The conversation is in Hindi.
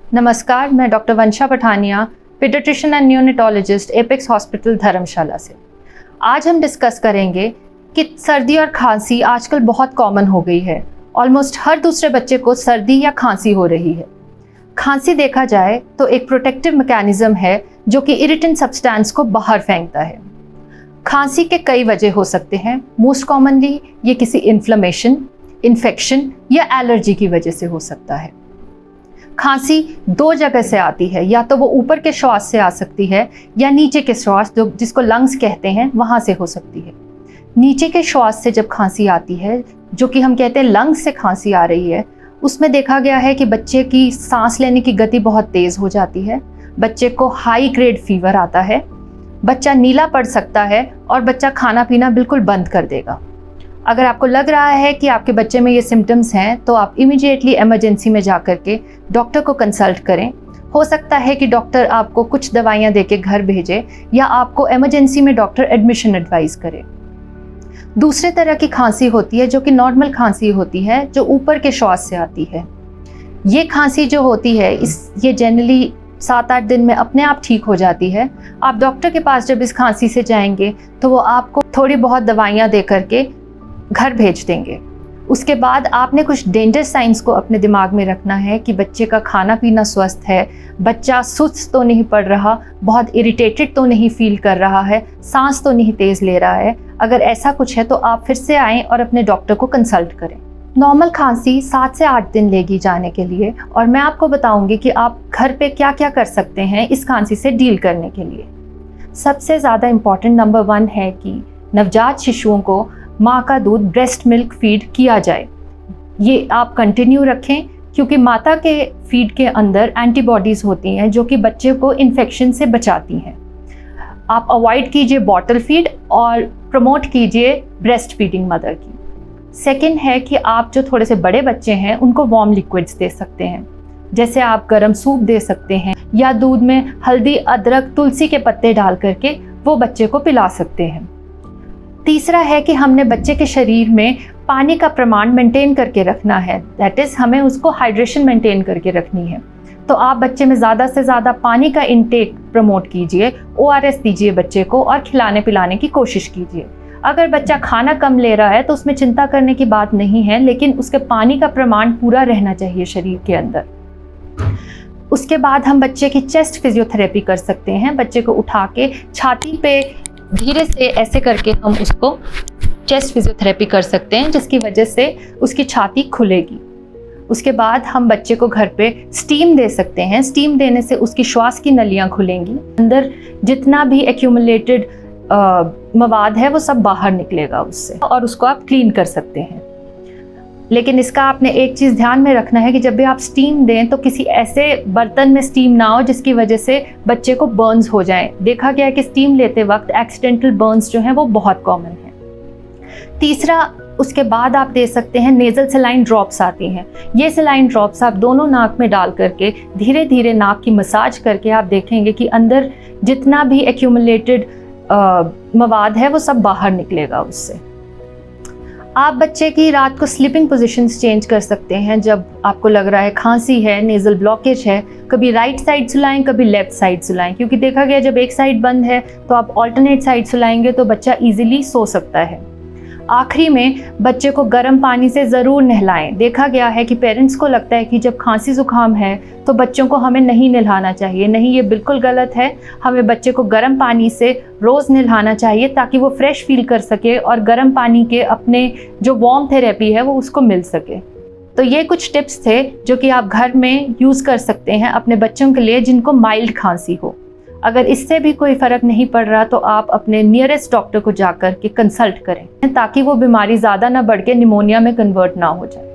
नमस्कार, मैं doctor Vansha Pathania, paediatrician and neonatologist, apex hospital Dharamshala से। आज हम डिस्कस करेंगे कि सर्दी और खांसी आजकल बहुत कॉमन हो गई है। ऑलमोस्ट हर दूसरे बच्चे को सर्दी या खांसी हो रही है। खांसी देखा जाए तो एक प्रोटेक्टिव मैकेनिज्म है जो कि इरिटेंट सब्सटेंस को बाहर फेंकता है। खांसी के कई वजह हो सकते हैं। मोस्ट कॉमनली ये किसी इन्फ्लेमेशन, इन्फेक्शन या एलर्जी की वजह से हो सकता है। खांसी दो जगह से आती है, या तो वो ऊपर के श्वास से आ सकती है या नीचे के श्वास जो जिसको लंग्स कहते हैं वहाँ से हो सकती है। नीचे के श्वास से जब खांसी आती है, जो कि हम कहते हैं लंग्स से खांसी आ रही है, उसमें देखा गया है कि बच्चे की सांस लेने की गति बहुत तेज़ हो जाती है, बच्चे को हाई ग्रेड फीवर आता है, बच्चा नीला पड़ सकता है और बच्चा खाना पीना बिल्कुल बंद कर देगा। अगर आपको लग रहा है कि आपके बच्चे में ये सिम्टम्स हैं तो आप इमीडिएटली इमरजेंसी में जा कर के डॉक्टर को कंसल्ट करें। हो सकता है कि डॉक्टर आपको कुछ दवाइयाँ दे के घर भेजे या आपको इमरजेंसी में डॉक्टर एडमिशन एडवाइस करे। दूसरे तरह की खांसी होती है जो कि नॉर्मल खांसी होती है, जो ऊपर के श्वास से आती है। ये खांसी जो होती है ये जनरली 7-8 दिन में अपने आप ठीक हो जाती है। आप डॉक्टर के पास जब इस खांसी से जाएंगे तो वो आपको थोड़ी बहुत दवाइयाँ दे करके घर भेज देंगे। उसके बाद आपने कुछ डेंजर साइंस को अपने दिमाग में रखना है कि बच्चे का खाना पीना स्वस्थ है, बच्चा सुस्त तो नहीं पड़ रहा, बहुत इरिटेटेड तो नहीं फील कर रहा है, सांस तो नहीं तेज़ ले रहा है। अगर ऐसा कुछ है तो आप फिर से आएँ और अपने डॉक्टर को कंसल्ट करें। नॉर्मल खांसी 7 से 8 दिन लेगी जाने के लिए, और मैं आपको बताऊंगी कि आप घर पे क्या क्या कर सकते हैं इस खांसी से डील करने के लिए। सबसे ज़्यादा इम्पॉर्टेंट नंबर 1 है कि नवजात शिशुओं को माँ का दूध, ब्रेस्ट मिल्क फीड किया जाए। ये आप कंटिन्यू रखें, क्योंकि माता के फीड के अंदर एंटीबॉडीज़ होती हैं जो कि बच्चे को इन्फेक्शन से बचाती हैं। आप अवॉइड कीजिए बॉटल फीड और प्रमोट कीजिए ब्रेस्ट फीडिंग मदर की। सेकंड है कि आप जो थोड़े से बड़े बच्चे हैं उनको वार्म लिक्विड्स दे सकते हैं, जैसे आप गर्म सूप दे सकते हैं या दूध में हल्दी, अदरक, तुलसी के पत्ते डाल करके वो बच्चे को पिला सकते हैं। तीसरा है कि हमने बच्चे के शरीर में पानी का प्रमाण मेंटेन करके रखना है, दैट इज़ हमें उसको हाइड्रेशन मेंटेन करके रखनी है। तो आप बच्चे में ज़्यादा से ज़्यादा पानी का इंटेक प्रमोट कीजिए, ORS दीजिए बच्चे को और खिलाने पिलाने की कोशिश कीजिए। अगर बच्चा खाना कम ले रहा है तो उसमें चिंता करने की बात नहीं है, लेकिन उसके पानी का प्रमाण पूरा रहना चाहिए शरीर के अंदर। उसके बाद हम बच्चे की चेस्ट फिजियोथेरेपी कर सकते हैं। बच्चे को उठा के छाती पे धीरे से ऐसे करके हम उसको चेस्ट फिजियोथेरेपी कर सकते हैं, जिसकी वजह से उसकी छाती खुलेगी। उसके बाद हम बच्चे को घर पे स्टीम दे सकते हैं। स्टीम देने से उसकी श्वास की नलियां खुलेंगी, अंदर जितना भी एक्यूमुलेटेड मवाद है वो सब बाहर निकलेगा उससे, और उसको आप क्लीन कर सकते हैं। लेकिन इसका आपने एक चीज़ ध्यान में रखना है कि जब भी आप स्टीम दें तो किसी ऐसे बर्तन में स्टीम ना हो जिसकी वजह से बच्चे को बर्न्स हो जाएं। देखा गया है कि स्टीम लेते वक्त एक्सीडेंटल बर्न्स जो हैं वो बहुत कॉमन है। तीसरा, उसके बाद आप दे सकते हैं नेज़ल सलाइन ड्रॉप्स आती हैं। ये सलाइन ड्रॉप्स आप दोनों नाक में डाल करके धीरे धीरे नाक की मसाज करके आप देखेंगे कि अंदर जितना भी एक्यूमुलेटेड मवाद है वो सब बाहर निकलेगा उससे। आप बच्चे की रात को स्लीपिंग पोजीशंस चेंज कर सकते हैं। जब आपको लग रहा है खांसी है, नेज़ल ब्लॉकेज है, कभी राइट साइड सुलाएं, कभी लेफ्ट साइड सुलाएं, क्योंकि देखा गया जब एक साइड बंद है तो आप ऑल्टरनेट साइड सुलाएंगे तो बच्चा इजीली सो सकता है। आखिरी में बच्चे को गर्म पानी से ज़रूर नहलाएं। देखा गया है कि पेरेंट्स को लगता है कि जब खांसी ज़ुकाम है तो बच्चों को हमें नहीं नहलाना चाहिए। नहीं, ये बिल्कुल गलत है। हमें बच्चे को गर्म पानी से रोज़ नहलाना चाहिए ताकि वो फ्रेश फील कर सके और गर्म पानी के अपने जो वार्म थेरेपी है वो उसको मिल सके। तो ये कुछ टिप्स थे जो कि आप घर में यूज़ कर सकते हैं अपने बच्चों के लिए जिनको माइल्ड खांसी हो। अगर इससे भी कोई फ़र्क नहीं पड़ रहा तो आप अपने नियरेस्ट डॉक्टर को जाकर के कंसल्ट करें ताकि वो बीमारी ज़्यादा ना बढ़ के निमोनिया में कन्वर्ट ना हो जाए।